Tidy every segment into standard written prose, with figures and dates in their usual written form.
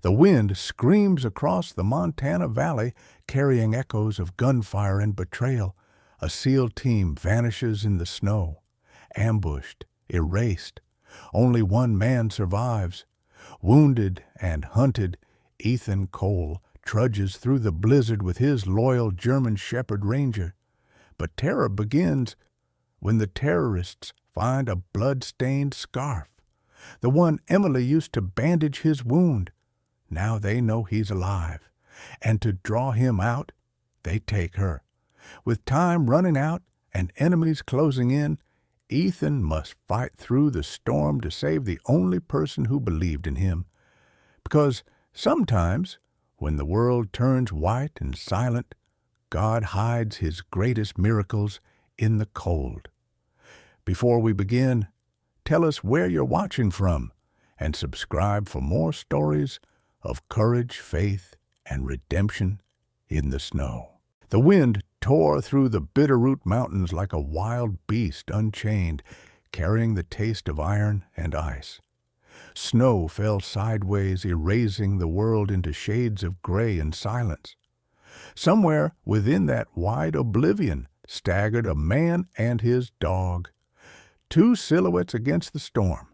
The wind screams across the Montana Valley, carrying echoes of gunfire and betrayal. A SEAL team vanishes in the snow, ambushed, erased. Only one man survives. Wounded and hunted, Ethan Cole trudges through the blizzard with his loyal German Shepherd Ranger. But terror begins when the terrorists find a blood-stained scarf, the one Emily used to bandage his wound. Now they know he's alive, and to draw him out, they take her. With time running out and enemies closing in, Ethan must fight through the storm to save the only person who believed in him. Because sometimes, when the world turns white and silent, God hides his greatest miracles in the cold. Before we begin, tell us where you're watching from, and subscribe for more stories of courage, faith, and redemption in the snow. The wind tore through the Bitterroot Mountains like a wild beast unchained, carrying the taste of iron and ice. Snow fell sideways, erasing the world into shades of gray and silence. Somewhere within that wide oblivion staggered a man and his dog, two silhouettes against the storm,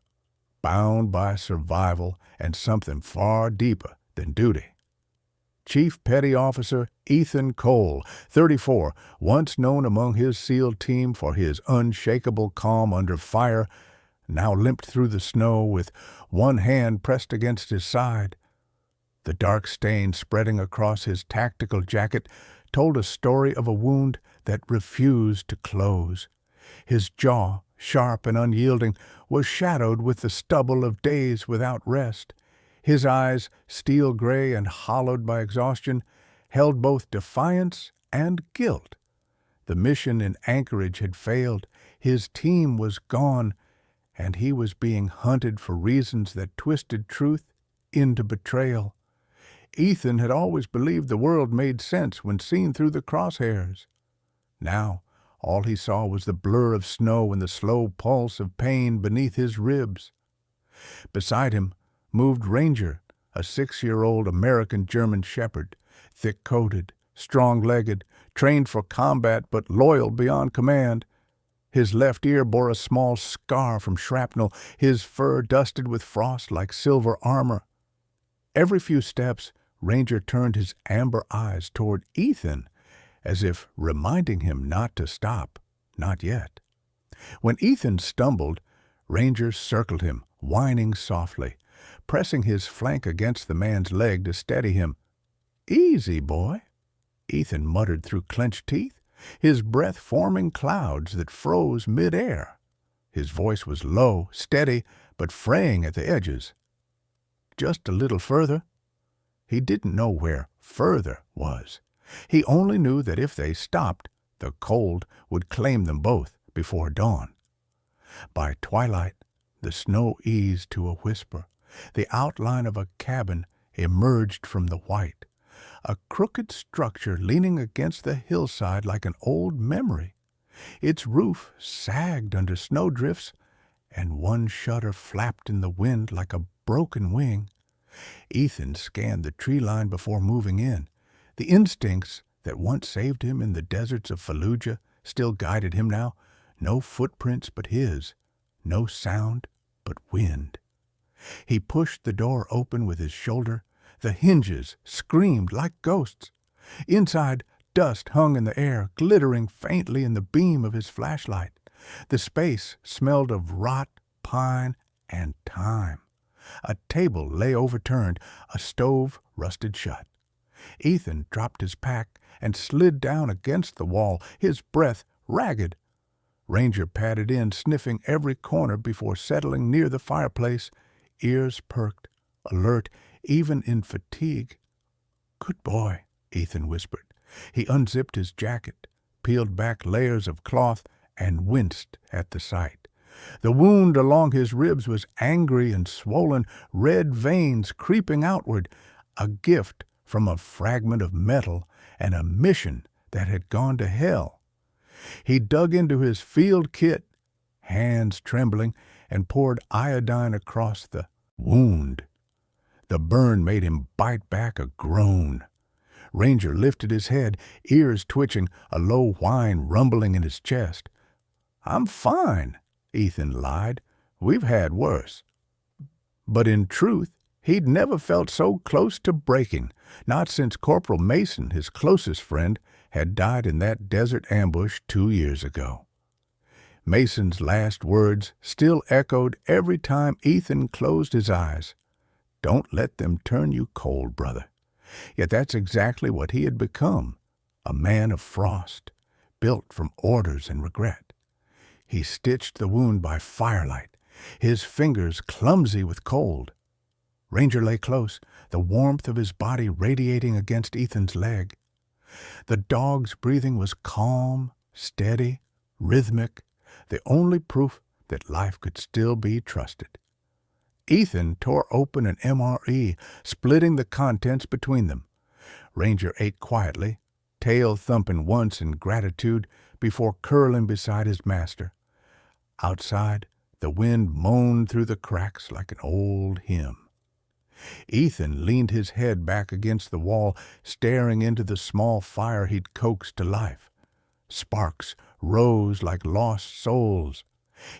bound by survival and something far deeper than duty. Chief Petty Officer Ethan Cole, 34, once known among his SEAL team for his unshakable calm under fire, now limped through the snow with one hand pressed against his side. The dark stain spreading across his tactical jacket told a story of a wound that refused to close. His jaw, sharp and unyielding, was shadowed with the stubble of days without rest. His eyes, steel gray and hollowed by exhaustion, held both defiance and guilt. The mission in Anchorage had failed, his team was gone, and he was being hunted for reasons that twisted truth into betrayal. Ethan had always believed the world made sense when seen through the crosshairs. Now, all he saw was the blur of snow and the slow pulse of pain beneath his ribs. Beside him moved Ranger, a 6-year-old American German Shepherd, thick-coated, strong-legged, trained for combat but loyal beyond command. His left ear bore a small scar from shrapnel, his fur dusted with frost like silver armor. Every few steps, Ranger turned his amber eyes toward Ethan, as if reminding him not to stop, not yet. When Ethan stumbled, Ranger circled him, whining softly, pressing his flank against the man's leg to steady him. "Easy, boy," Ethan muttered through clenched teeth, his breath forming clouds that froze mid-air. His voice was low, steady, but fraying at the edges. Just a little further. He didn't know where further was. He only knew that if they stopped, the cold would claim them both before dawn. By twilight, the snow eased to a whisper. The outline of a cabin emerged from the white, a crooked structure leaning against the hillside like an old memory. Its roof sagged under snowdrifts, and one shutter flapped in the wind like a broken wing. Ethan scanned the tree line before moving in. The instincts that once saved him in the deserts of Fallujah still guided him now. No footprints but his, no sound but wind. He pushed the door open with his shoulder. The hinges screamed like ghosts. Inside, dust hung in the air, glittering faintly in the beam of his flashlight. The space smelled of rot, pine, and time. A table lay overturned, a stove rusted shut. Ethan dropped his pack and slid down against the wall, his breath ragged. Ranger padded in, sniffing every corner before settling near the fireplace, ears perked, alert even in fatigue. "Good boy," Ethan whispered. He unzipped his jacket, peeled back layers of cloth, and winced at the sight. The wound along his ribs was angry and swollen, red veins creeping outward, a gift from a fragment of metal and a mission that had gone to hell. He dug into his field kit, hands trembling, and poured iodine across the wound. The burn made him bite back a groan. Ranger lifted his head, ears twitching, a low whine rumbling in his chest. "I'm fine," Ethan lied. "We've had worse." But in truth, he'd never felt so close to breaking, not since Corporal Mason, his closest friend, had died in that desert ambush 2 years ago. Mason's last words still echoed every time Ethan closed his eyes. "Don't let them turn you cold, brother." Yet that's exactly what he had become, a man of frost, built from orders and regret. He stitched the wound by firelight, his fingers clumsy with cold. Ranger lay close, the warmth of his body radiating against Ethan's leg. The dog's breathing was calm, steady, rhythmic, the only proof that life could still be trusted. Ethan tore open an MRE, splitting the contents between them. Ranger ate quietly, tail thumping once in gratitude before curling beside his master. Outside, the wind moaned through the cracks like an old hymn. Ethan leaned his head back against the wall, staring into the small fire he'd coaxed to life. Sparks rose like lost souls.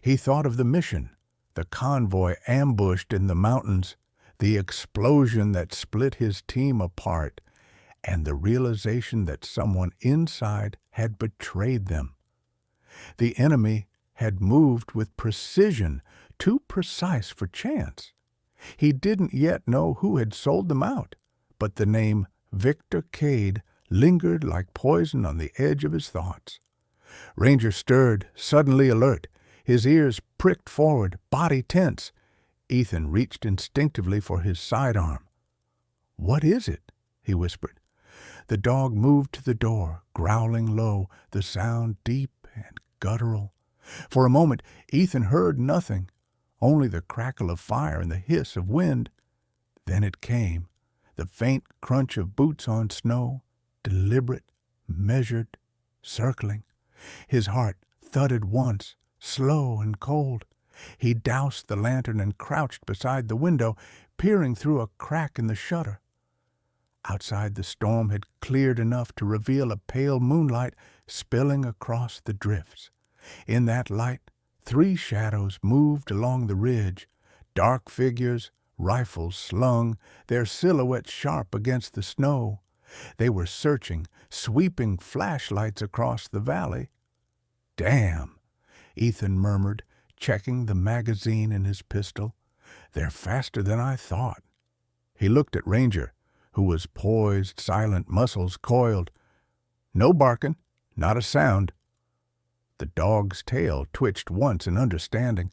He thought of the mission, the convoy ambushed in the mountains, the explosion that split his team apart, and the realization that someone inside had betrayed them. The enemy had moved with precision, too precise for chance. He didn't yet know who had sold them out, but the name Victor Cade lingered like poison on the edge of his thoughts. Ranger stirred, suddenly alert, his ears pricked forward, body tense. Ethan reached instinctively for his sidearm. "What is it?" he whispered. The dog moved to the door, growling low, the sound deep and guttural. For a moment, Ethan heard nothing, only the crackle of fire and the hiss of wind. Then it came, the faint crunch of boots on snow, deliberate, measured, circling. His heart thudded once, slow and cold. He doused the lantern and crouched beside the window, peering through a crack in the shutter. Outside, the storm had cleared enough to reveal a pale moonlight spilling across the drifts. In that light, 3 shadows moved along the ridge, dark figures, rifles slung, their silhouettes sharp against the snow. They were searching, sweeping flashlights across the valley. "Damn," Ethan murmured, checking the magazine in his pistol. "They're faster than I thought." He looked at Ranger, who was poised, silent, muscles coiled. No barking, not a sound. The dog's tail twitched once in understanding.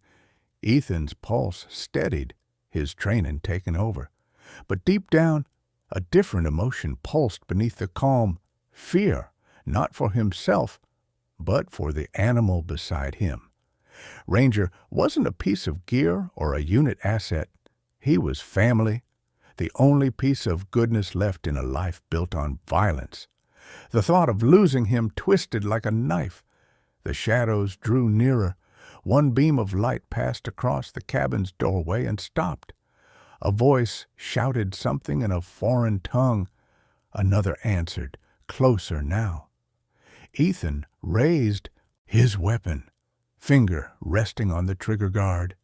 Ethan's pulse steadied, his training taken over. But deep down, a different emotion pulsed beneath the calm, fear, not for himself, but for the animal beside him. Ranger wasn't a piece of gear or a unit asset. He was family, the only piece of goodness left in a life built on violence. The thought of losing him twisted like a knife. The shadows drew nearer. One beam of light passed across the cabin's doorway and stopped. A voice shouted something in a foreign tongue. Another answered, closer now. Ethan raised his weapon, finger resting on the trigger guard.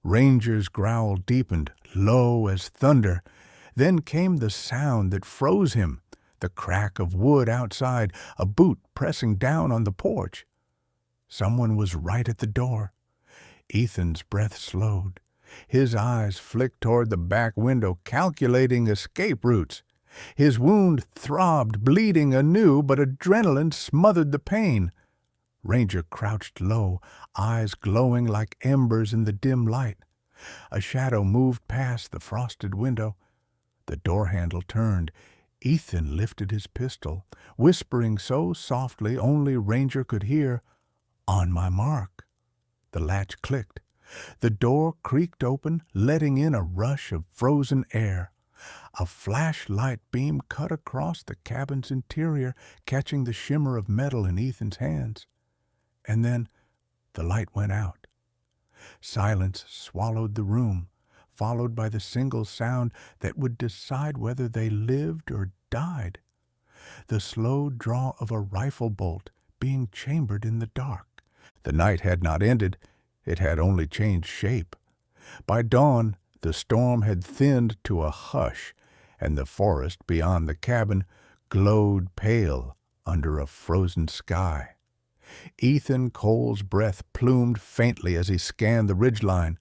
Ranger's growl deepened, low as thunder. Then came the sound that froze him, the crack of wood outside, a boot pressing down on the porch. Someone was right at the door. Ethan's breath slowed. His eyes flicked toward the back window, calculating escape routes. His wound throbbed, bleeding anew, but adrenaline smothered the pain. Ranger crouched low, eyes glowing like embers in the dim light. A shadow moved past the frosted window. The door handle turned. Ethan lifted his pistol, whispering so softly only Ranger could hear, "On my mark." The latch clicked. The door creaked open, letting in a rush of frozen air. A flashlight beam cut across the cabin's interior, catching the shimmer of metal in Ethan's hands. And then the light went out. Silence swallowed the room. followed by the single sound that would decide whether they lived or died. The slow draw of a rifle bolt being chambered in the dark. The night had not ended, it had only changed shape. By dawn, the storm had thinned to a hush, and the forest beyond the cabin glowed pale under a frozen sky. Ethan Cole's breath plumed faintly as he scanned the ridgeline.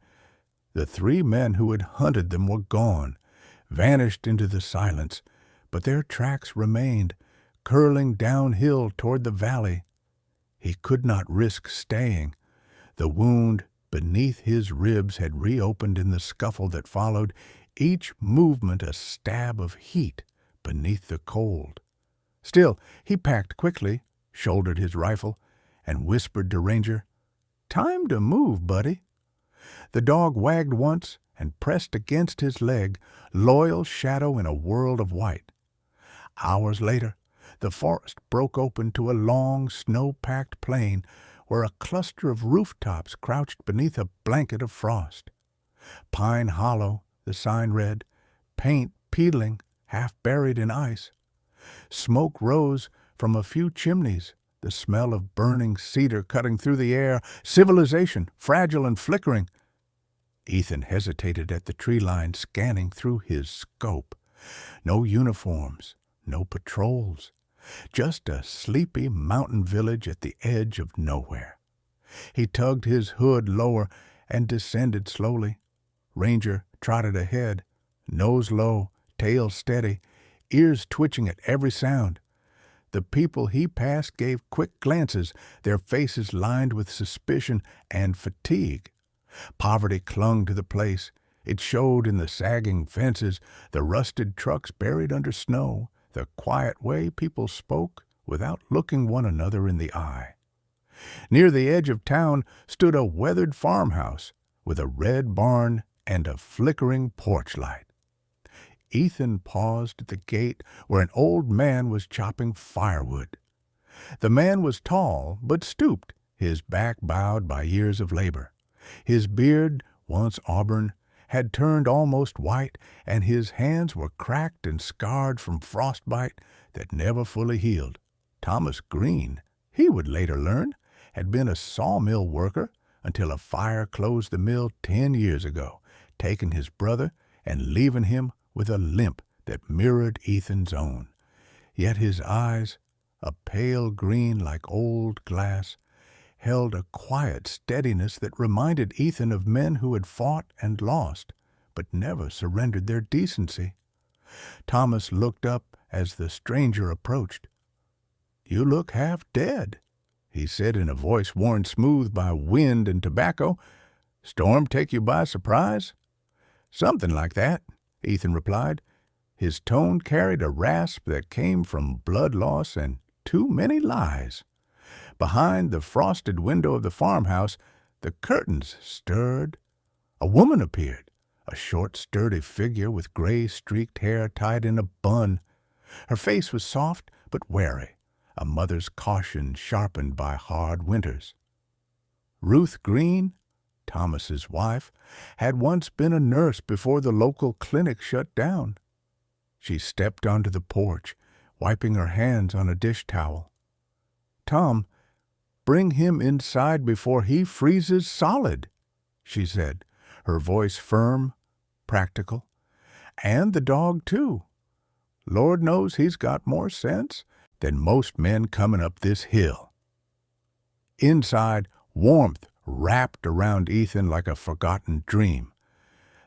The three men who had hunted them were gone, vanished into the silence, but their tracks remained, curling downhill toward the valley. He could not risk staying. The wound beneath his ribs had reopened in the scuffle that followed, each movement a stab of heat beneath the cold. Still, he packed quickly, shouldered his rifle, and whispered to Ranger, "Time to move, buddy." The dog wagged once and pressed against his leg, loyal shadow in a world of white. Hours later, the forest broke open to a long, snow-packed plain where a cluster of rooftops crouched beneath a blanket of frost. Pine Hollow, the sign read, paint peeling, half buried in ice. Smoke rose from a few chimneys, the smell of burning cedar cutting through the air, civilization, fragile and flickering. Ethan hesitated at the tree line, scanning through his scope. No uniforms, no patrols, just a sleepy mountain village at the edge of nowhere. He tugged his hood lower and descended slowly. Ranger trotted ahead, nose low, tail steady, ears twitching at every sound. The people he passed gave quick glances, their faces lined with suspicion and fatigue. Poverty clung to the place. It showed in the sagging fences, the rusted trucks buried under snow, the quiet way people spoke without looking one another in the eye. Near the edge of town stood a weathered farmhouse with a red barn and a flickering porch light. Ethan paused at the gate where an old man was chopping firewood. The man was tall but stooped, his back bowed by years of labor. His beard, once auburn, had turned almost white, and his hands were cracked and scarred from frostbite that never fully healed. Thomas Green, he would later learn, had been a sawmill worker until a fire closed the mill 10 years ago, taking his brother and leaving him with a limp that mirrored Ethan's own. Yet his eyes, a pale green like old glass, held a quiet steadiness that reminded Ethan of men who had fought and lost, but never surrendered their decency. Thomas looked up as the stranger approached. "You look half dead," he said in a voice worn smooth by wind and tobacco. "Storm take you by surprise?" "Something like that," Ethan replied. His tone carried a rasp that came from blood loss and too many lies. Behind the frosted window of the farmhouse, the curtains stirred. A woman appeared, a short, sturdy figure with gray streaked hair tied in a bun. Her face was soft but wary, a mother's caution sharpened by hard winters. Ruth Green, Thomas's wife, had once been a nurse before the local clinic shut down. She stepped onto the porch, wiping her hands on a dish towel. "Tom, bring him inside before he freezes solid," she said, her voice firm, practical. "And the dog, too. Lord knows he's got more sense than most men coming up this hill." Inside, warmth wrapped around Ethan like a forgotten dream.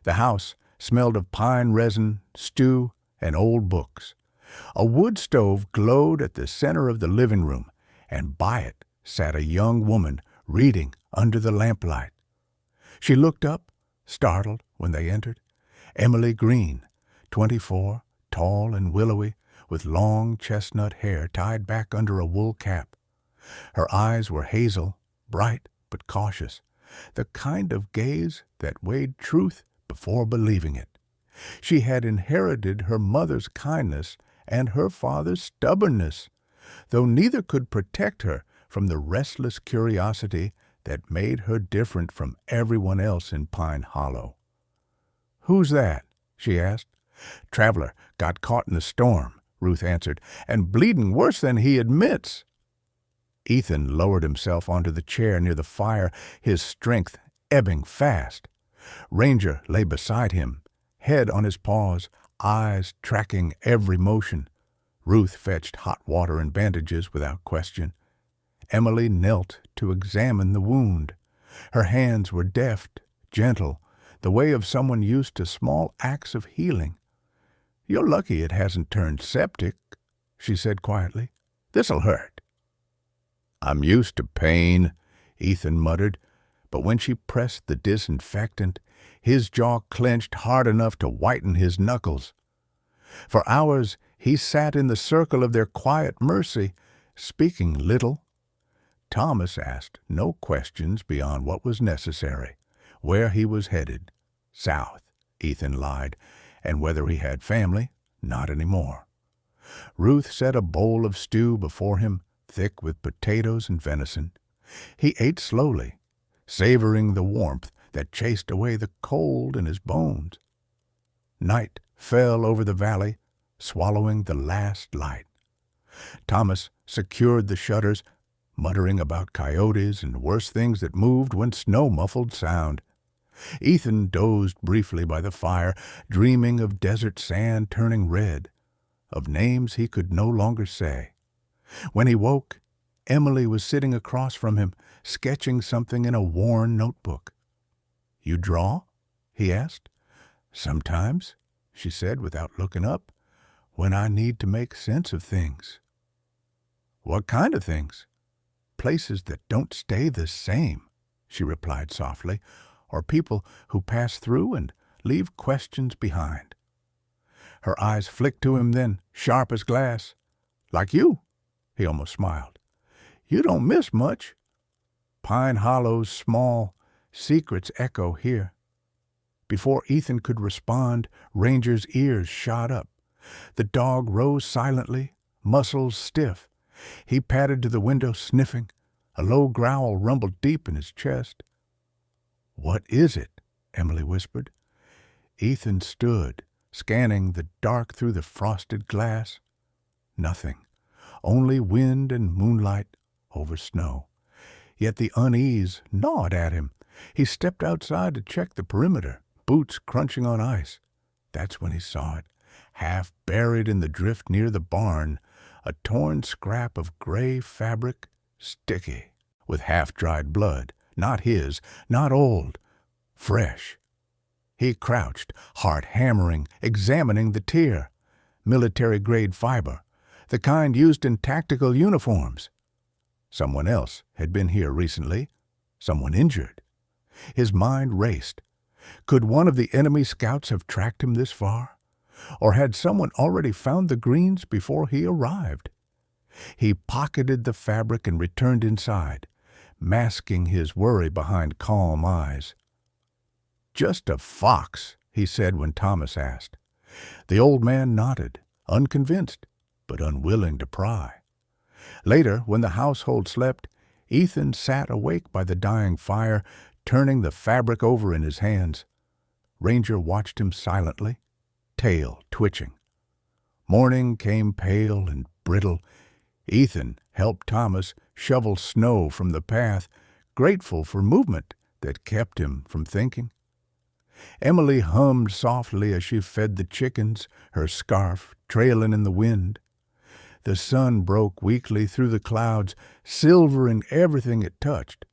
The house smelled of pine resin, stew, and old books. A wood stove glowed at the center of the living room, and by it sat a young woman reading under the lamplight. She looked up, startled, when they entered. Emily Green, 24, tall and willowy, with long chestnut hair tied back under a wool cap. Her eyes were hazel, bright but cautious, the kind of gaze that weighed truth before believing it. She had inherited her mother's kindness and her father's stubbornness, though neither could protect her from the restless curiosity that made her different from everyone else in Pine Hollow. "Who's that?" she asked. "Traveler got caught in the storm," Ruth answered, "and bleeding worse than he admits." Ethan lowered himself onto the chair near the fire, his strength ebbing fast. Ranger lay beside him, head on his paws, eyes tracking every motion. Ruth fetched hot water and bandages without question. Emily knelt to examine the wound. Her hands were deft, gentle, the way of someone used to small acts of healing. "You're lucky it hasn't turned septic," she said quietly. "This'll hurt." "I'm used to pain," Ethan muttered, but when she pressed the disinfectant, his jaw clenched hard enough to whiten his knuckles. For hours he sat in the circle of their quiet mercy, speaking little. Thomas asked no questions beyond what was necessary. Where he was headed? South, Ethan lied, and whether he had family? Not anymore. Ruth set a bowl of stew before him, thick with potatoes and venison. He ate slowly, savoring the warmth that chased away the cold in his bones. Night fell over the valley, swallowing the last light. Thomas secured the shutters, muttering about coyotes and worse things that moved when snow muffled sound. Ethan dozed briefly by the fire, dreaming of desert sand turning red, of names he could no longer say. When he woke, Emily was sitting across from him, sketching something in a worn notebook. "You draw?" he asked. "Sometimes," she said without looking up, "when I need to make sense of things." "What kind of things?" "Places that don't stay the same," she replied softly, "or people who pass through and leave questions behind." Her eyes flicked to him then, sharp as glass. "Like you," he almost smiled. "You don't miss much. Pine Hollow's small, secrets echo here." Before Ethan could respond, Ranger's ears shot up. The dog rose silently, muscles stiff. He padded to the window, sniffing. A low growl rumbled deep in his chest. "What is it?" Emily whispered. Ethan stood, scanning the dark through the frosted glass. Nothing. Only wind and moonlight over snow. Yet the unease gnawed at him. He stepped outside to check the perimeter, boots crunching on ice. That's when he saw it, half buried in the drift near the barn, a torn scrap of gray fabric, sticky, with half-dried blood, not his, not old, fresh. He crouched, heart hammering, examining the tear. Military-grade fiber, the kind used in tactical uniforms. Someone else had been here recently, someone injured. His mind raced. Could one of the enemy scouts have tracked him this far? Or had someone already found the greens before he arrived? He pocketed the fabric and returned inside, masking his worry behind calm eyes. "Just a fox," he said when Thomas asked. The old man nodded, unconvinced, but unwilling to pry. Later, when the household slept, Ethan sat awake by the dying fire, turning the fabric over in his hands. Ranger watched him silently, tail twitching. Morning came pale and brittle. Ethan helped Thomas shovel snow from the path, grateful for movement that kept him from thinking. Emily hummed softly as she fed the chickens, her scarf trailing in the wind. The sun broke weakly through the clouds, silvering everything it touched.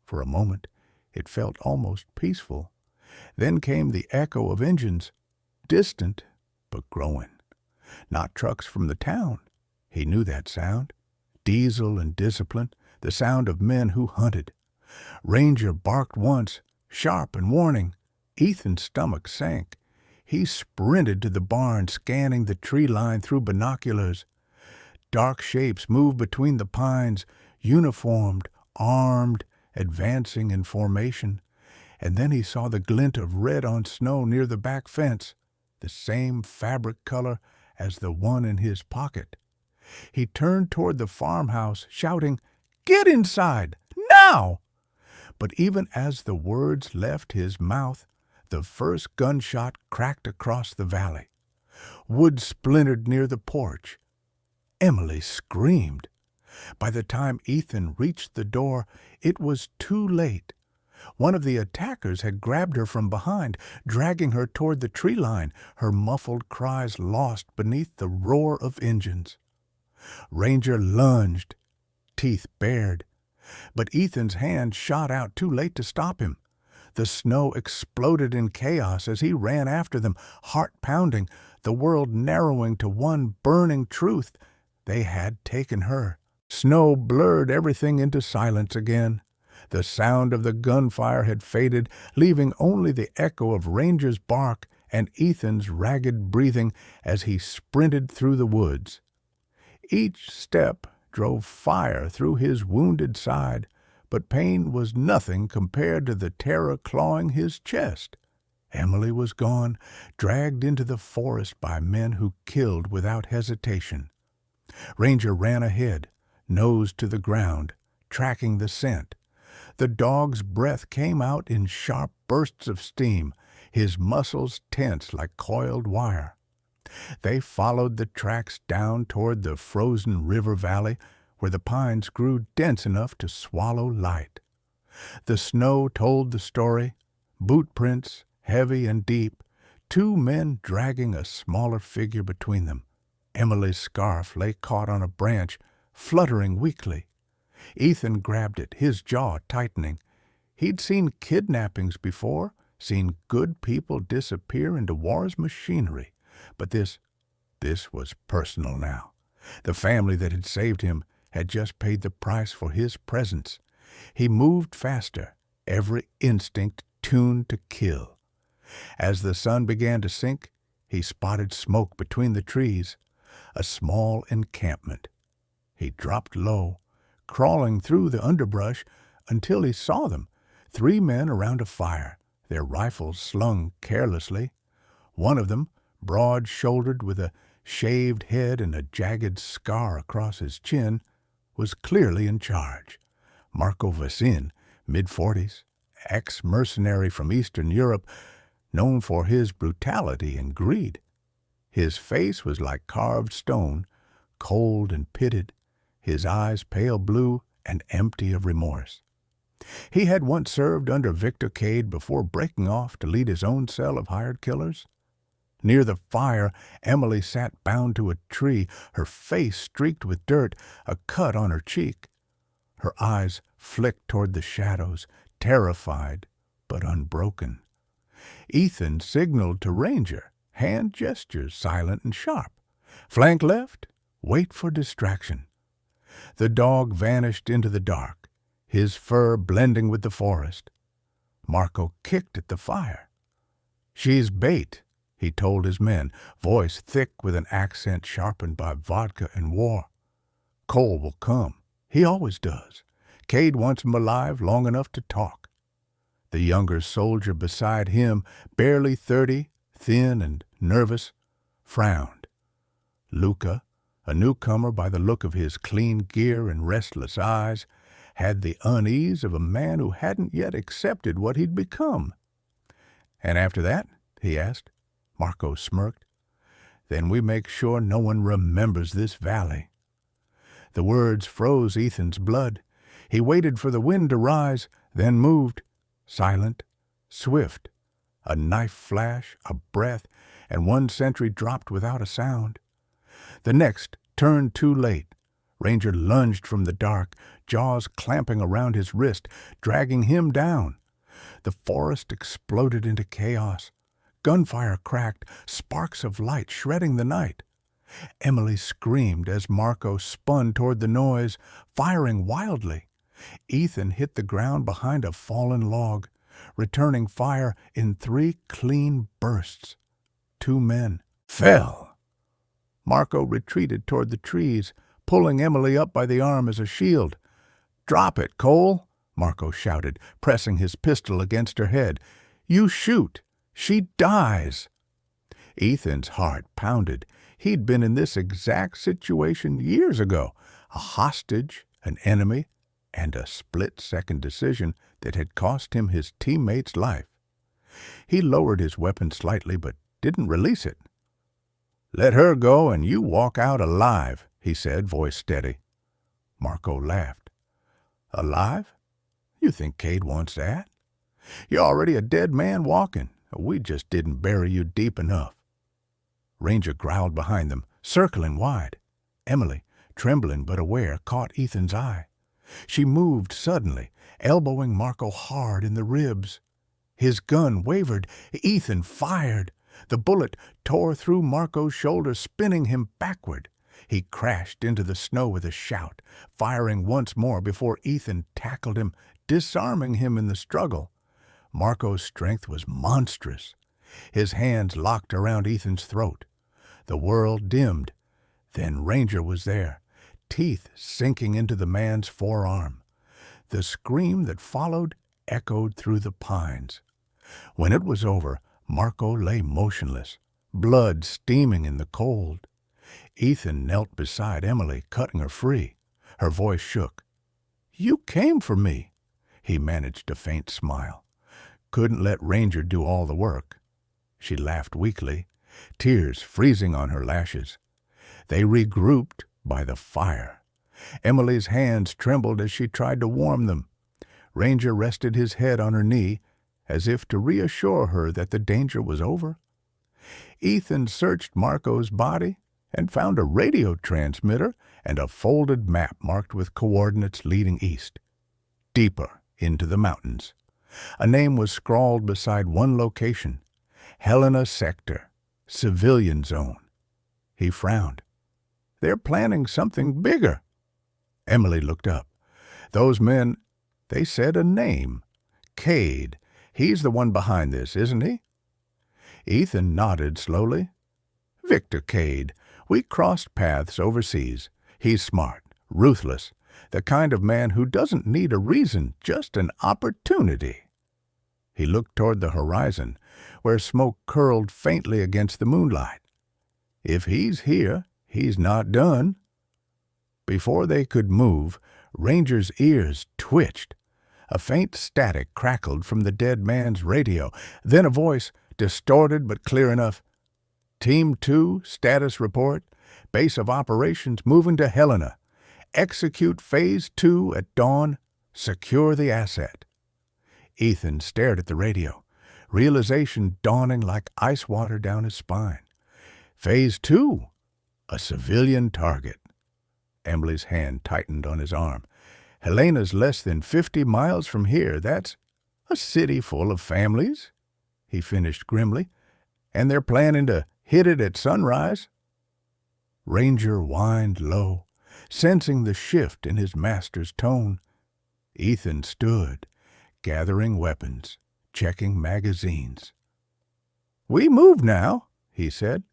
For a moment, it felt almost peaceful. Then came the echo of engines, distant but growing. Not trucks from the town. He knew that sound. Diesel and discipline, the sound of men who hunted. Ranger barked once, sharp and warning. Ethan's stomach sank. He sprinted to the barn, scanning the tree line through binoculars. Dark shapes moved between the pines, uniformed, armed, advancing in formation. And then he saw the glint of red on snow near the back fence, the same fabric color as the one in his pocket. He turned toward the farmhouse, shouting, "Get inside! Now!" But even as the words left his mouth, The first gunshot cracked across the valley. Wood splintered near the porch. Emily screamed. By the time Ethan reached the door, it was too late. One of the attackers had grabbed her from behind, dragging her toward the tree line, her muffled cries lost beneath the roar of engines. Ranger lunged, teeth bared, but Ethan's hand shot out too late to stop him. The snow exploded in chaos as he ran after them, heart pounding, the world narrowing to one burning truth. They had taken her. Snow blurred everything into silence again. The sound of the gunfire had faded, leaving only the echo of Ranger's bark and Ethan's ragged breathing as he sprinted through the woods. Each step drove fire through his wounded side, but pain was nothing compared to the terror clawing his chest. Emily was gone, dragged into the forest by men who killed without hesitation. Ranger ran ahead, nose to the ground, tracking the scent. The dog's breath came out in sharp bursts of steam, his muscles tense like coiled wire. They followed the tracks down toward the frozen river valley, where the pines grew dense enough to swallow light. The snow told the story, boot prints heavy and deep, two men dragging a smaller figure between them. Emily's scarf lay caught on a branch, fluttering weakly. Ethan grabbed it, his jaw tightening. He'd seen kidnappings before, seen good people disappear into war's machinery. But this was personal now. The family that had saved him had just paid the price for his presence. He moved faster, every instinct tuned to kill. As the sun began to sink, he spotted smoke between the trees, a small encampment. He dropped low, crawling through the underbrush until he saw them, 3 men around a fire, their rifles slung carelessly. One of them, broad-shouldered with a shaved head and a jagged scar across his chin, was clearly in charge. Marco Vasin, mid-40s, ex-mercenary from Eastern Europe, known for his brutality and greed. His face was like carved stone, cold and pitted, his eyes pale blue and empty of remorse. He had once served under Victor Cade before breaking off to lead his own cell of hired killers. Near the fire, Emily sat bound to a tree, her face streaked with dirt, a cut on her cheek. Her eyes flicked toward the shadows, terrified but unbroken. Ethan signaled to Ranger, hand gestures silent and sharp. Flank left, wait for distraction. The dog vanished into the dark, his fur blending with the forest. Marco kicked at the fire. "She's bait," he told his men, voice thick with an accent sharpened by vodka and war. "Cole will come. He always does. Cade wants him alive long enough to talk." The younger soldier beside him, barely 30, thin and nervous, frowned. Luca, a newcomer by the look of his clean gear and restless eyes, had the unease of a man who hadn't yet accepted what he'd become. "And after that?" he asked. Marco smirked. "Then we make sure no one remembers this valley." The words froze Ethan's blood. He waited for the wind to rise, then moved, silent, swift. A knife flash, a breath, and one sentry dropped without a sound. The next turned too late. Ranger lunged from the dark, jaws clamping around his wrist, dragging him down. The forest exploded into chaos. Gunfire cracked, sparks of light shredding the night. Emily screamed as Marco spun toward the noise, firing wildly. Ethan hit the ground behind a fallen log, returning fire in 3 clean bursts. 2 men fell. Marco retreated toward the trees, pulling Emily up by the arm as a shield. "Drop it, Cole," Marco shouted, pressing his pistol against her head. "You shoot. She dies." Ethan's heart pounded. He'd been in this exact situation years ago, a hostage, an enemy, and a split-second decision that had cost him his teammate's life. He lowered his weapon slightly but didn't release it. "Let her go and you walk out alive," he said, voice steady. Marco laughed. "Alive? You think Cade wants that? You're already a dead man walking. We just didn't bury you deep enough." Ranger growled behind them, circling wide. Emily, trembling but aware, caught Ethan's eye. She moved suddenly, elbowing Marco hard in the ribs. His gun wavered. Ethan fired. The bullet tore through Marco's shoulder, spinning him backward. He crashed into the snow with a shout, firing once more before Ethan tackled him, disarming him in the struggle. Marco's strength was monstrous. His hands locked around Ethan's throat. The world dimmed. Then Ranger was there, teeth sinking into the man's forearm. The scream that followed echoed through the pines. When it was over, Marco lay motionless, blood steaming in the cold. Ethan knelt beside Emily, cutting her free. Her voice shook. "You came for me." He managed a faint smile. "Couldn't let Ranger do all the work." She laughed weakly, tears freezing on her lashes. They regrouped by the fire. Emily's hands trembled as she tried to warm them. Ranger rested his head on her knee, as if to reassure her that the danger was over. Ethan searched Marco's body and found a radio transmitter and a folded map marked with coordinates leading east, deeper into the mountains. A name was scrawled beside one location, Helena Sector, Civilian Zone. He frowned. "They're planning something bigger." Emily looked up. "Those men, they said a name. Cade. He's the one behind this, isn't he?" Ethan nodded slowly. "Victor Cade. We crossed paths overseas. He's smart, ruthless, the kind of man who doesn't need a reason, just an opportunity." He looked toward the horizon, where smoke curled faintly against the moonlight. "If he's here, he's not done." Before they could move, Ranger's ears twitched. A faint static crackled from the dead man's radio. Then a voice, distorted but clear enough. "Team 2, status report. Base of operations moving to Helena. Execute Phase 2 at dawn. Secure the asset." Ethan stared at the radio, realization dawning like ice water down his spine. Phase 2? A civilian target. Emily's hand tightened on his arm. "Helena's less than 50 miles from here. That's a city full of families," he finished grimly. "And they're planning to hit it at sunrise." Ranger whined low, sensing the shift in his master's tone. Ethan stood, gathering weapons, checking magazines. "We move now," he said.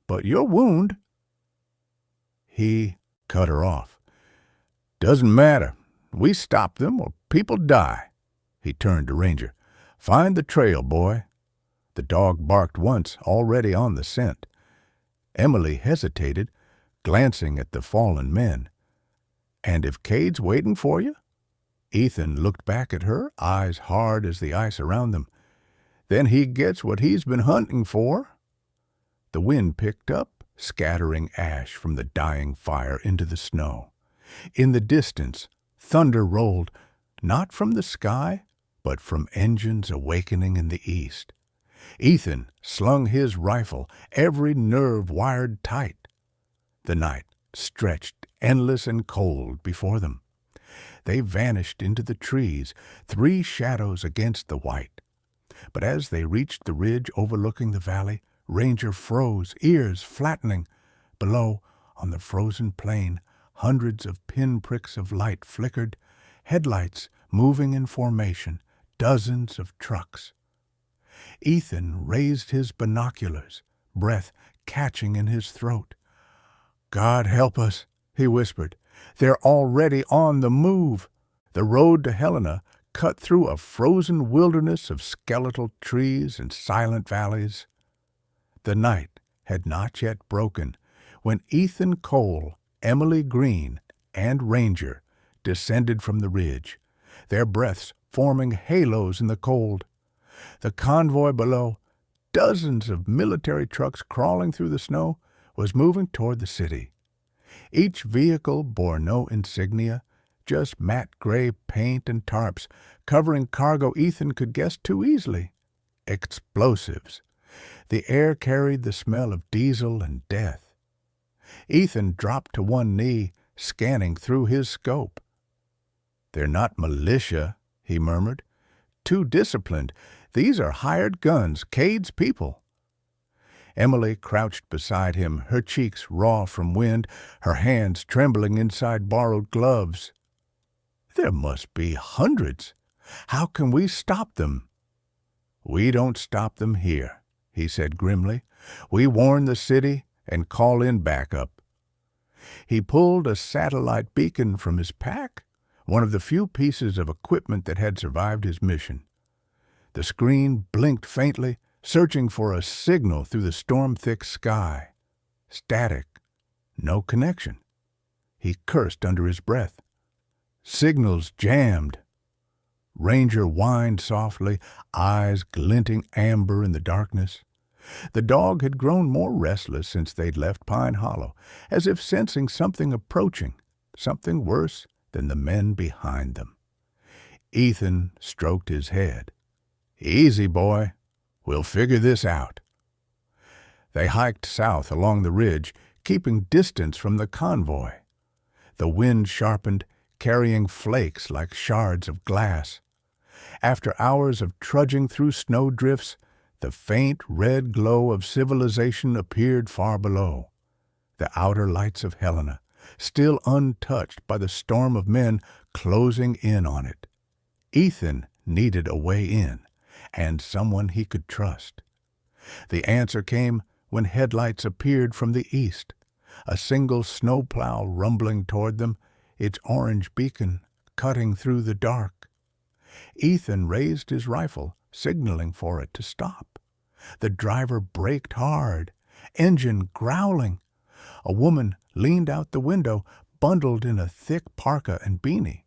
"But your wound—" He cut her off. "Doesn't matter. We stop them or people die." He turned to Ranger. "Find the trail, boy." The dog barked once, already on the scent. Emily hesitated, glancing at the fallen men. "And if Cade's waiting for you?" Ethan looked back at her, eyes hard as the ice around them. "Then he gets what he's been hunting for." The wind picked up, scattering ash from the dying fire into the snow. In the distance, thunder rolled, not from the sky, but from engines awakening in the east. Ethan slung his rifle, every nerve wired tight. The night stretched endless and cold before them. They vanished into the trees, 3 shadows against the white. But as they reached the ridge overlooking the valley, Ranger froze, ears flattening. Below, on the frozen plain, hundreds of pinpricks of light flickered, headlights moving in formation, dozens of trucks. Ethan raised his binoculars, breath catching in his throat. "God help us," he whispered. "They're already on the move." The road to Helena cut through a frozen wilderness of skeletal trees and silent valleys. The night had not yet broken when Ethan Cole, Emily Green, and Ranger descended from the ridge, their breaths forming halos in the cold. The convoy below, dozens of military trucks crawling through the snow, was moving toward the city. Each vehicle bore no insignia, just matte gray paint and tarps, covering cargo Ethan could guess too easily. Explosives. The air carried the smell of diesel and death. Ethan dropped to one knee, scanning through his scope. "They're not militia," he murmured. "Too disciplined. These are hired guns, Cade's people." Emily crouched beside him, her cheeks raw from wind, her hands trembling inside borrowed gloves. "There must be hundreds. How can we stop them?" "We don't stop them here," he said grimly. "We warn the city and call in backup." He pulled a satellite beacon from his pack, one of the few pieces of equipment that had survived his mission. The screen blinked faintly, searching for a signal through the storm-thick sky. Static. No connection. He cursed under his breath. Signals jammed. Ranger whined softly, eyes glinting amber in the darkness. The dog had grown more restless since they'd left Pine Hollow, as if sensing something approaching, something worse than the men behind them. Ethan stroked his head. "Easy, boy. We'll figure this out." They hiked south along the ridge, keeping distance from the convoy. The wind sharpened, carrying flakes like shards of glass. After hours of trudging through snowdrifts, the faint red glow of civilization appeared far below. The outer lights of Helena, still untouched by the storm of men closing in on it. Ethan needed a way in, and someone he could trust. The answer came when headlights appeared from the east, a single snowplow rumbling toward them, its orange beacon cutting through the dark. Ethan raised his rifle, signaling for it to stop. The driver braked hard, engine growling. A woman leaned out the window, bundled in a thick parka and beanie.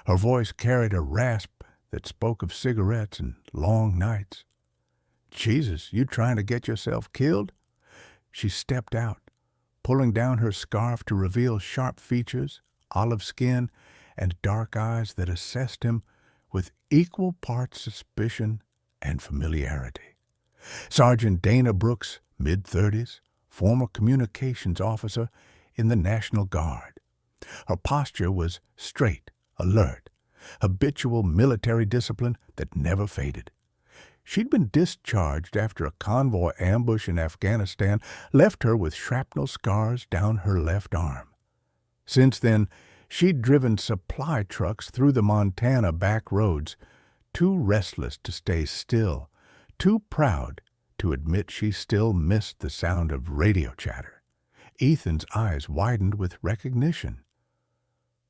Her voice carried a rasp that spoke of cigarettes and long nights. "Jesus, you trying to get yourself killed?" She stepped out, pulling down her scarf to reveal sharp features, olive skin, and dark eyes that assessed him with equal parts suspicion and familiarity. Sergeant Dana Brooks, mid-30s, former communications officer in the National Guard. Her posture was straight, alert, habitual military discipline that never faded. She'd been discharged after a convoy ambush in Afghanistan left her with shrapnel scars down her left arm. Since then, she'd driven supply trucks through the Montana back roads, too restless to stay still, too proud to admit she still missed the sound of radio chatter. Ethan's eyes widened with recognition.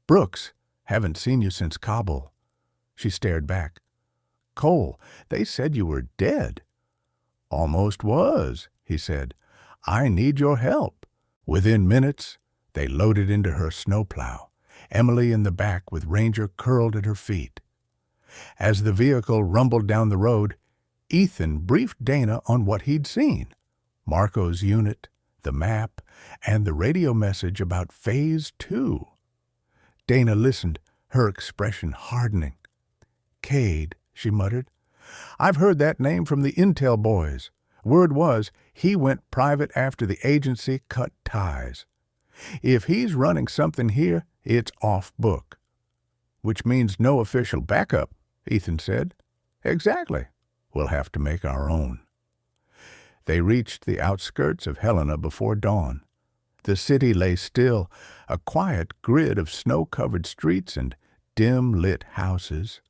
"Brooks, haven't seen you since Kabul." She stared back. "Cole, they said you were dead." "Almost was," he said. "I need your help." Within minutes, they loaded into her snowplow, Emily in the back with Ranger curled at her feet. As the vehicle rumbled down the road, Ethan briefed Dana on what he'd seen: Marco's unit, the map, and the radio message about Phase 2. Dana listened, her expression hardening. "Cade," she muttered. "I've heard that name from the intel boys. Word was he went private after the agency cut ties. If he's running something here, it's off book." "Which means no official backup," Ethan said. "Exactly. We'll have to make our own." They reached the outskirts of Helena before dawn. The city lay still, a quiet grid of snow-covered streets and dim-lit houses.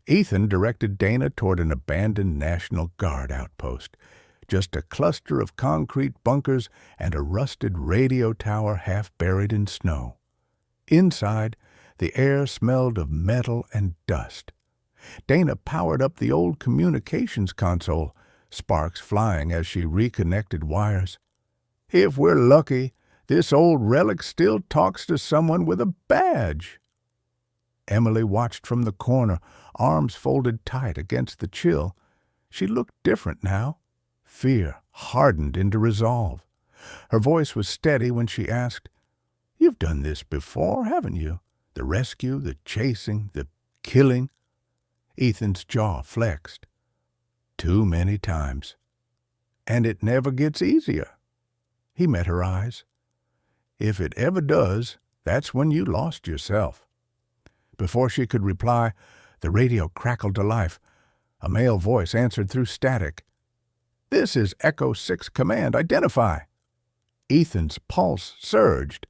Ethan directed Dana toward an abandoned National Guard outpost, just a cluster of concrete bunkers and a rusted radio tower half buried in snow. Inside, the air smelled of metal and dust. Dana powered up the old communications console, sparks flying as she reconnected wires. "If we're lucky, this old relic still talks to someone with a badge." Emily watched from the corner, arms folded tight against the chill. She looked different now. Fear hardened into resolve. Her voice was steady when she asked, "You've done this before, haven't you? The rescue, the chasing, the killing?" Ethan's jaw flexed. "Too many times. And it never gets easier." He met her eyes. "If it ever does, that's when you lost yourself." Before she could reply, the radio crackled to life. A male voice answered through static. "This is Echo 6 Command. Identify." Ethan's pulse surged.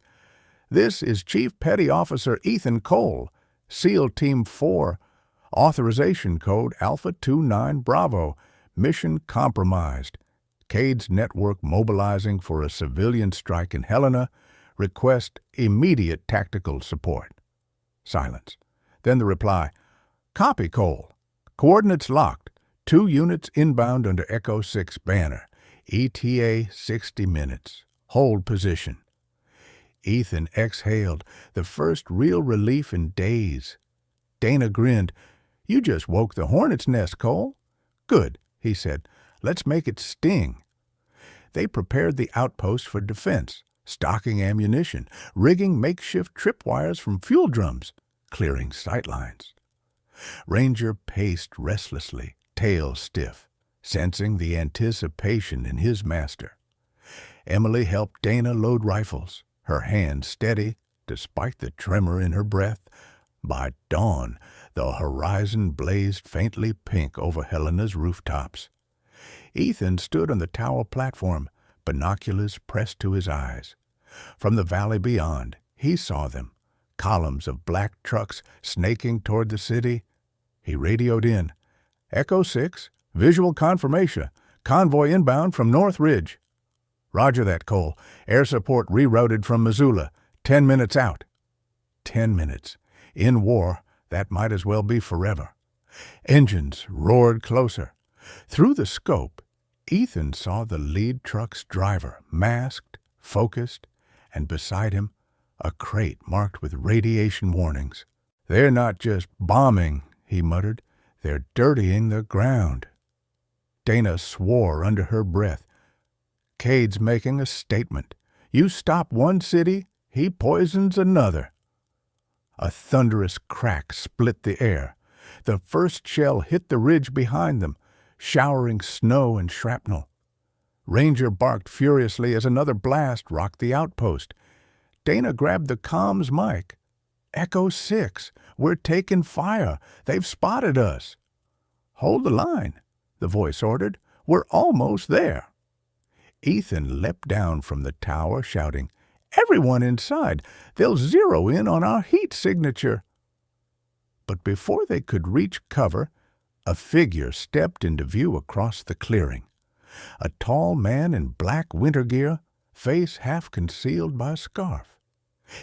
"This is Chief Petty Officer Ethan Cole, SEAL Team 4. Authorization code Alpha 29 Bravo. Mission compromised. Cade's network mobilizing for a civilian strike in Helena. Request immediate tactical support." Silence. Then the reply, "Copy, Cole. Coordinates locked. 2 units inbound under Echo 6 banner. ETA 60 minutes. Hold position." Ethan exhaled, the first real relief in days. Dana grinned. "You just woke the hornet's nest, Cole." "Good," he said. "Let's make it sting." They prepared the outpost for defense, stocking ammunition, rigging makeshift tripwires from fuel drums, clearing sightlines. Ranger paced restlessly, tail stiff, sensing the anticipation in his master. Emily helped Dana load rifles, her hand steady despite the tremor in her breath. By dawn, the horizon blazed faintly pink over Helena's rooftops. Ethan stood on the tower platform, binoculars pressed to his eyes. From the valley beyond, he saw them, columns of black trucks snaking toward the city. He radioed in, "Echo 6, visual confirmation. Convoy inbound from North Ridge." "Roger that, Cole. Air support rerouted from Missoula. 10 minutes out." 10 minutes. In war, that might as well be forever. Engines roared closer. Through the scope, Ethan saw the lead truck's driver, masked, focused, and beside him, a crate marked with radiation warnings. "They're not just bombing," he muttered. "They're dirtying the ground." Dana swore under her breath. "Cade's making a statement. You stop one city, he poisons another." A thunderous crack split the air. The first shell hit the ridge behind them, showering snow and shrapnel. Ranger barked furiously as another blast rocked the outpost. Dana grabbed the comms mic. "Echo 6, we're taking fire. They've spotted us." "Hold the line," the voice ordered. "We're almost there." Ethan leapt down from the tower, shouting, "Everyone inside! They'll zero in on our heat signature." But before they could reach cover, a figure stepped into view across the clearing. A tall man in black winter gear, face half concealed by a scarf.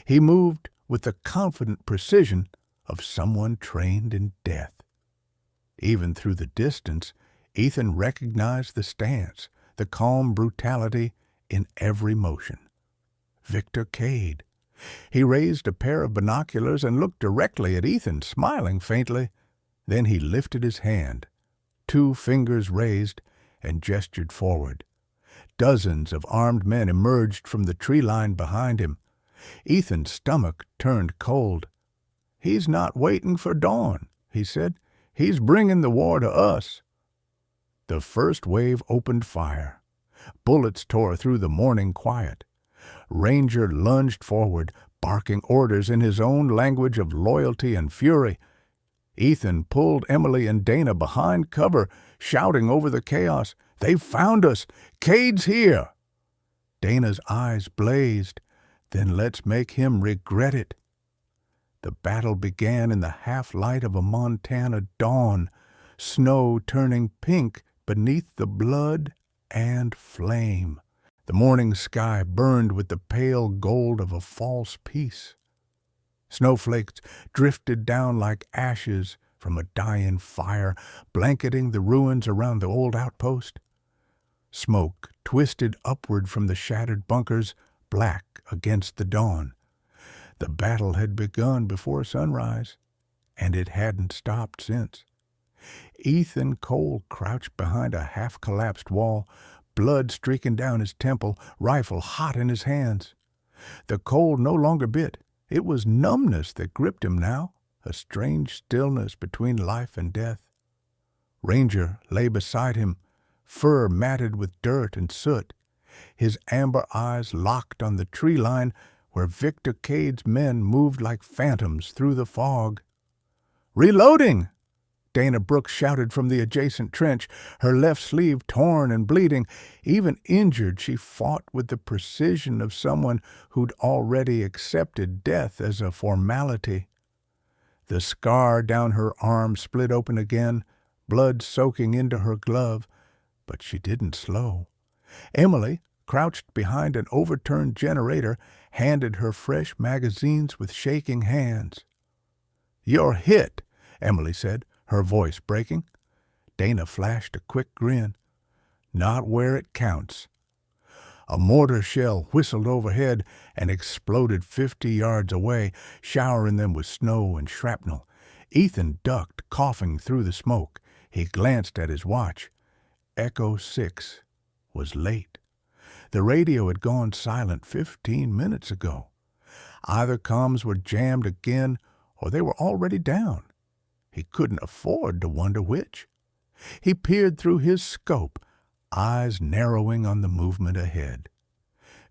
He moved with the confident precision of someone trained in death. Even through the distance, Ethan recognized the stance, the calm brutality in every motion. Victor Cade. He raised a pair of binoculars and looked directly at Ethan, smiling faintly. Then he lifted his hand, 2 fingers raised, and gestured forward. Dozens of armed men emerged from the tree line behind him. Ethan's stomach turned cold. "He's not waiting for dawn," he said. "He's bringing the war to us." The first wave opened fire. Bullets tore through the morning quiet. Ranger lunged forward, barking orders in his own language of loyalty and fury. Ethan pulled Emily and Dana behind cover, shouting over the chaos, "They've found us! Cade's here!" Dana's eyes blazed. "Then let's make him regret it." The battle began in the half-light of a Montana dawn, snow turning pink beneath the blood and flame. The morning sky burned with the pale gold of a false peace. Snowflakes drifted down like ashes from a dying fire, blanketing the ruins around the old outpost. Smoke twisted upward from the shattered bunkers, black against the dawn. The battle had begun before sunrise. and it hadn't stopped since. Ethan Cole crouched behind a half-collapsed wall, blood streaking down his temple, rifle hot in his hands. The cold no longer bit. It was numbness that gripped him now, a strange stillness between life and death. Ranger lay beside him, fur matted with dirt and soot, his amber eyes locked on the tree line where Victor Cade's men moved like phantoms through the fog. "Reloading!" Dana Brooks shouted from the adjacent trench, her left sleeve torn and bleeding. Even injured, she fought with the precision of someone who'd already accepted death as a formality. The scar down her arm split open again, blood soaking into her glove, but she didn't slow. Emily, crouched behind an overturned generator, handed her fresh magazines with shaking hands. "You're hit," Emily said, her voice breaking. Dana flashed a quick grin. "Not where it counts." A mortar shell whistled overhead and exploded 50 yards away, showering them with snow and shrapnel. Ethan ducked, coughing through the smoke. He glanced at his watch. Echo 6 was late. The radio had gone silent 15 minutes ago. Either comms were jammed again or they were already down. He couldn't afford to wonder which. He peered through his scope, eyes narrowing on the movement ahead.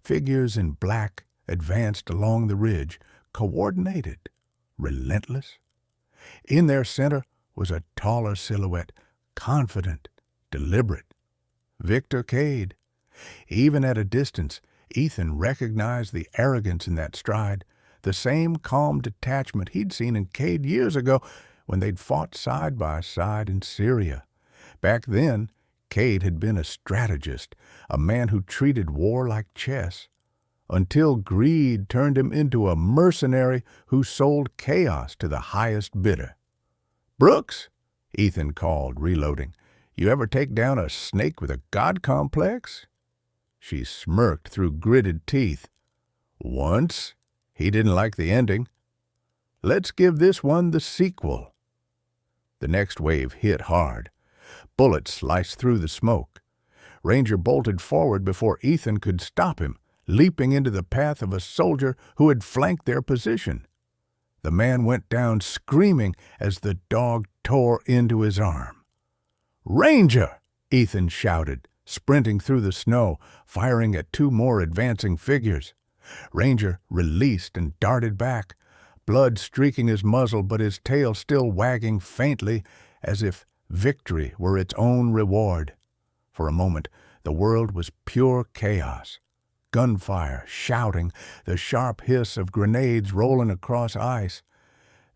Figures in black advanced along the ridge, coordinated, relentless. In their center was a taller silhouette, confident, deliberate. Victor Cade. Even at a distance, Ethan recognized the arrogance in that stride, the same calm detachment he'd seen in Cade years ago when they'd fought side by side in Syria. Back then, Cade had been a strategist, a man who treated war like chess, until greed turned him into a mercenary who sold chaos to the highest bidder. "Brooks," Ethan called, reloading, "you ever take down a snake with a god complex?" She smirked through gritted teeth. "Once." He didn't like the ending. "Let's give this one the sequel." The next wave hit hard. Bullets sliced through the smoke. Ranger bolted forward before Ethan could stop him, leaping into the path of a soldier who had flanked their position. The man went down screaming as the dog tore into his arm. "Ranger!" Ethan shouted, sprinting through the snow, firing at two more advancing figures. Ranger released and darted back, blood streaking his muzzle but his tail still wagging faintly as if victory were its own reward. For a moment, the world was pure chaos. Gunfire, shouting, the sharp hiss of grenades rolling across ice.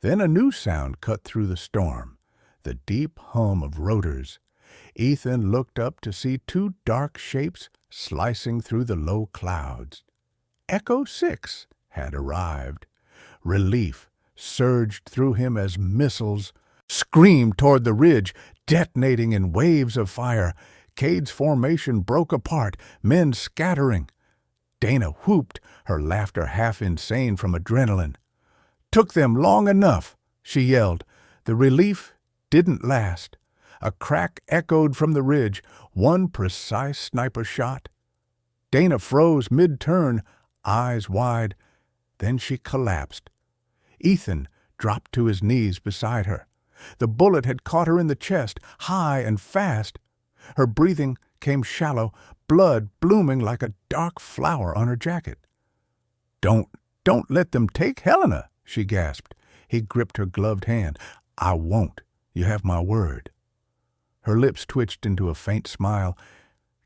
Then a new sound cut through the storm, the deep hum of rotors. Ethan looked up to see two dark shapes slicing through the low clouds. Echo 6 had arrived. Relief surged through him as missiles screamed toward the ridge, detonating in waves of fire. Cade's formation broke apart, men scattering. Dana whooped, her laughter half insane from adrenaline. "Took them long enough," she yelled. The relief didn't last. A crack echoed from the ridge, one precise sniper shot. Dana froze mid-turn, eyes wide. Then she collapsed. Ethan dropped to his knees beside her. The bullet had caught her in the chest, high and fast. Her breathing came shallow, blood blooming like a dark flower on her jacket. Don't let them take Helena," she gasped. He gripped her gloved hand. "I won't. You have my word." Her lips twitched into a faint smile.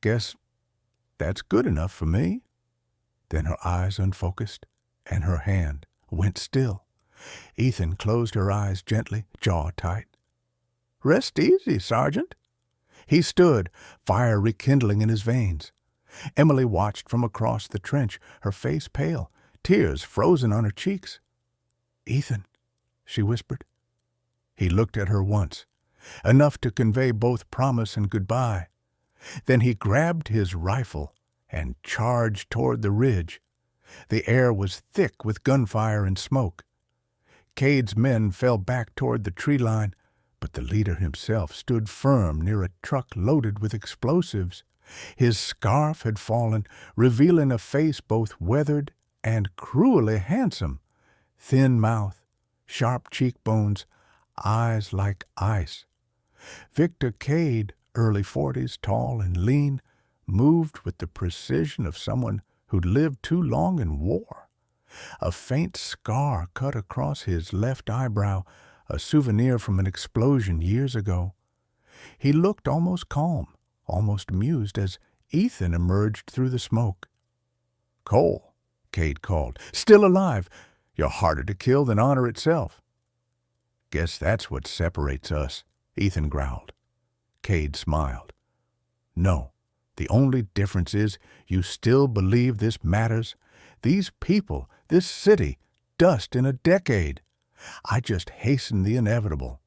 "Guess that's good enough for me." Then her eyes unfocused, and her hand went still. Ethan closed her eyes gently, jaw tight. "Rest easy, Sergeant." He stood, fire rekindling in his veins. Emily watched from across the trench, her face pale, tears frozen on her cheeks. "Ethan," she whispered. He looked at her once, enough to convey both promise and goodbye. Then he grabbed his rifle and charged toward the ridge. The air was thick with gunfire and smoke. Cade's men fell back toward the tree line, but the leader himself stood firm near a truck loaded with explosives. His scarf had fallen, revealing a face both weathered and cruelly handsome. Thin mouth, sharp cheekbones, eyes like ice. Victor Cade, early 40s, tall and lean, moved with the precision of someone who'd lived too long in war. A faint scar cut across his left eyebrow, a souvenir from an explosion years ago. He looked almost calm, almost amused as Ethan emerged through the smoke. "Cole," Cade called. "Still alive. You're harder to kill than honor itself." "Guess that's what separates us," Ethan growled. Cade smiled. "No, the only difference is you still believe this matters. These people, this city, dust in a decade. I just hasten the inevitable."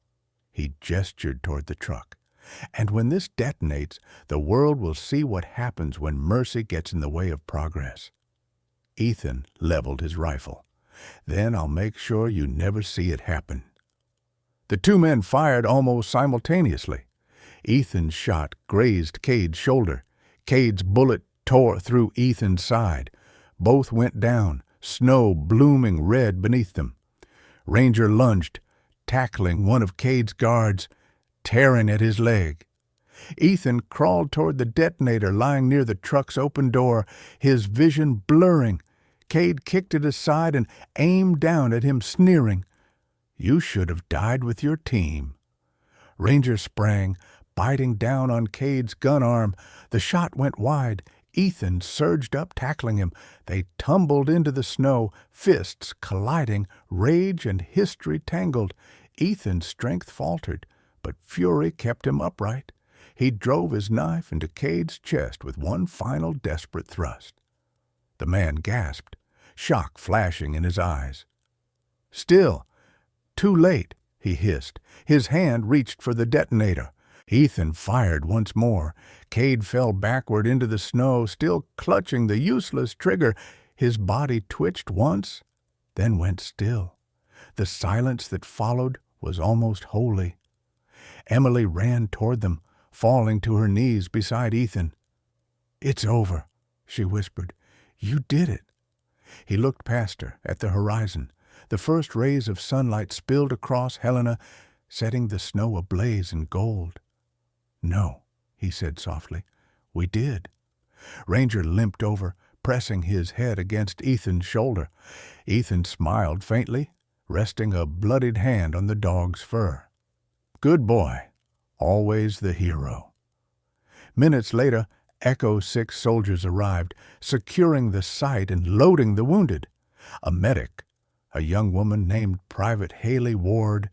He gestured toward the truck. "And when this detonates, the world will see what happens when mercy gets in the way of progress." Ethan leveled his rifle. "Then I'll make sure you never see it happen." The two men fired almost simultaneously. Ethan's shot grazed Cade's shoulder. Cade's bullet tore through Ethan's side. Both went down, snow blooming red beneath them. Ranger lunged, tackling one of Cade's guards, tearing at his leg. Ethan crawled toward the detonator lying near the truck's open door, his vision blurring. Cade kicked it aside and aimed down at him, sneering. "You should have died with your team." Ranger sprang, biting down on Cade's gun arm. The shot went wide. Ethan surged up, tackling him. They tumbled into the snow, fists colliding, rage and history tangled. Ethan's strength faltered, but fury kept him upright. He drove his knife into Cade's chest with one final desperate thrust. The man gasped, shock flashing in his eyes. "Still, too late," he hissed. His hand reached for the detonator. Ethan fired once more. Cade fell backward into the snow, still clutching the useless trigger. His body twitched once, then went still. The silence that followed was almost holy. Emily ran toward them, falling to her knees beside Ethan. "It's over," she whispered. "You did it." He looked past her, at the horizon. The first rays of sunlight spilled across Helena, setting the snow ablaze in gold. "No," he said softly. "We did." Ranger limped over, pressing his head against Ethan's shoulder. Ethan smiled faintly, resting a bloodied hand on the dog's fur. "Good boy. Always the hero." Minutes later, Echo 6 soldiers arrived, securing the site and loading the wounded. A medic, a young woman named Private Haley Ward,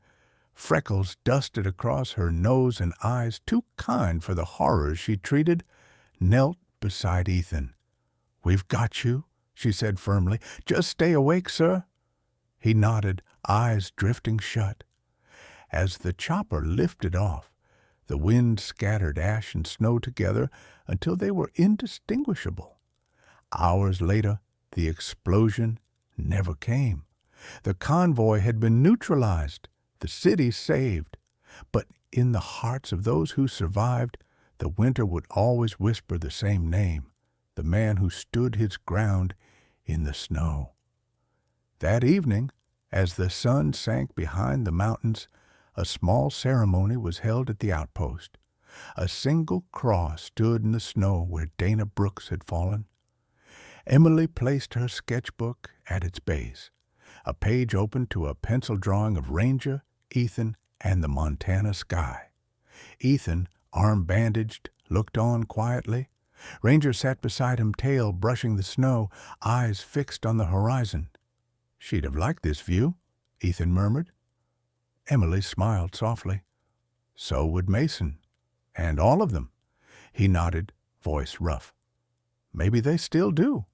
freckles dusted across her nose and eyes, too kind for the horrors she treated, knelt beside Ethan. "We've got you," she said firmly. "Just stay awake, sir." He nodded, eyes drifting shut. As the chopper lifted off, the wind scattered ash and snow together until they were indistinguishable. Hours later, the explosion never came. The convoy had been neutralized, the city saved. But in the hearts of those who survived, the winter would always whisper the same name, the man who stood his ground in the snow. That evening, as the sun sank behind the mountains, a small ceremony was held at the outpost. A single cross stood in the snow where Dana Brooks had fallen. Emily placed her sketchbook at its base. A page opened to a pencil drawing of Ranger, Ethan, and the Montana sky. Ethan, arm bandaged, looked on quietly. Ranger sat beside him, tail brushing the snow, eyes fixed on the horizon. "She'd have liked this view," Ethan murmured. Emily smiled softly. "So would Mason. And all of them." He nodded, voice rough. "Maybe they still do."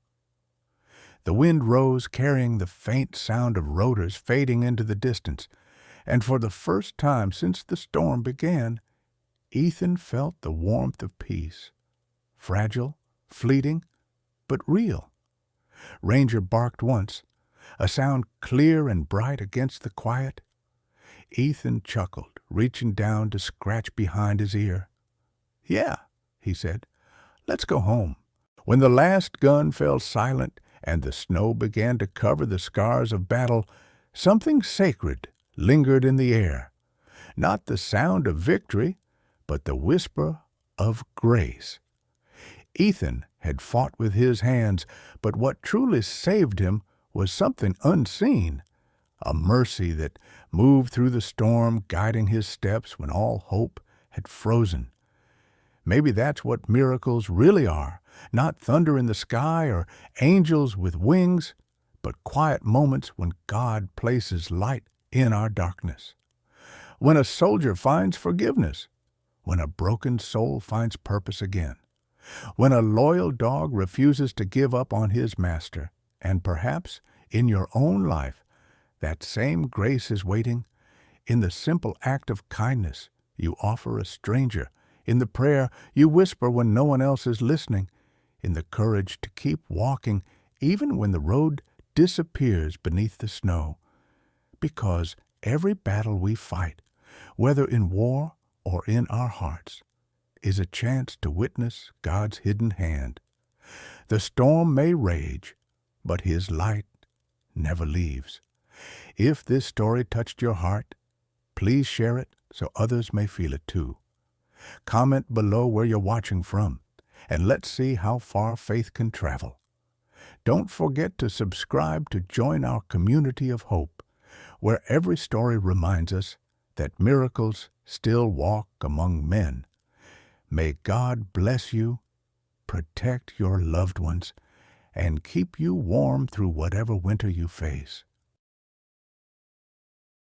The wind rose, carrying the faint sound of rotors fading into the distance, and for the first time since the storm began, Ethan felt the warmth of peace. Fragile, fleeting, but real. Ranger barked once. a sound clear and bright against the quiet. Ethan chuckled, reaching down to scratch behind his ear. "Yeah," he said, "let's go home." When the last gun fell silent and the snow began to cover the scars of battle, something sacred lingered in the air. Not the sound of victory, but the whisper of grace. Ethan had fought with his hands, but what truly saved him was something unseen, a mercy that moved through the storm, guiding his steps when all hope had frozen. Maybe that's what miracles really are, not thunder in the sky or angels with wings, but quiet moments when God places light in our darkness. When a soldier finds forgiveness, when a broken soul finds purpose again, when a loyal dog refuses to give up on his master, and perhaps in your own life, that same grace is waiting in the simple act of kindness you offer a stranger, in the prayer you whisper when no one else is listening, in the courage to keep walking even when the road disappears beneath the snow. Because every battle we fight, whether in war or in our hearts, is a chance to witness God's hidden hand. The storm may rage, but His light never leaves. If this story touched your heart, please share it so others may feel it too. Comment below where you're watching from, and let's see how far faith can travel. Don't forget to subscribe to join our community of hope, where every story reminds us that miracles still walk among men. May God bless you, protect your loved ones, and keep you warm through whatever winter you face.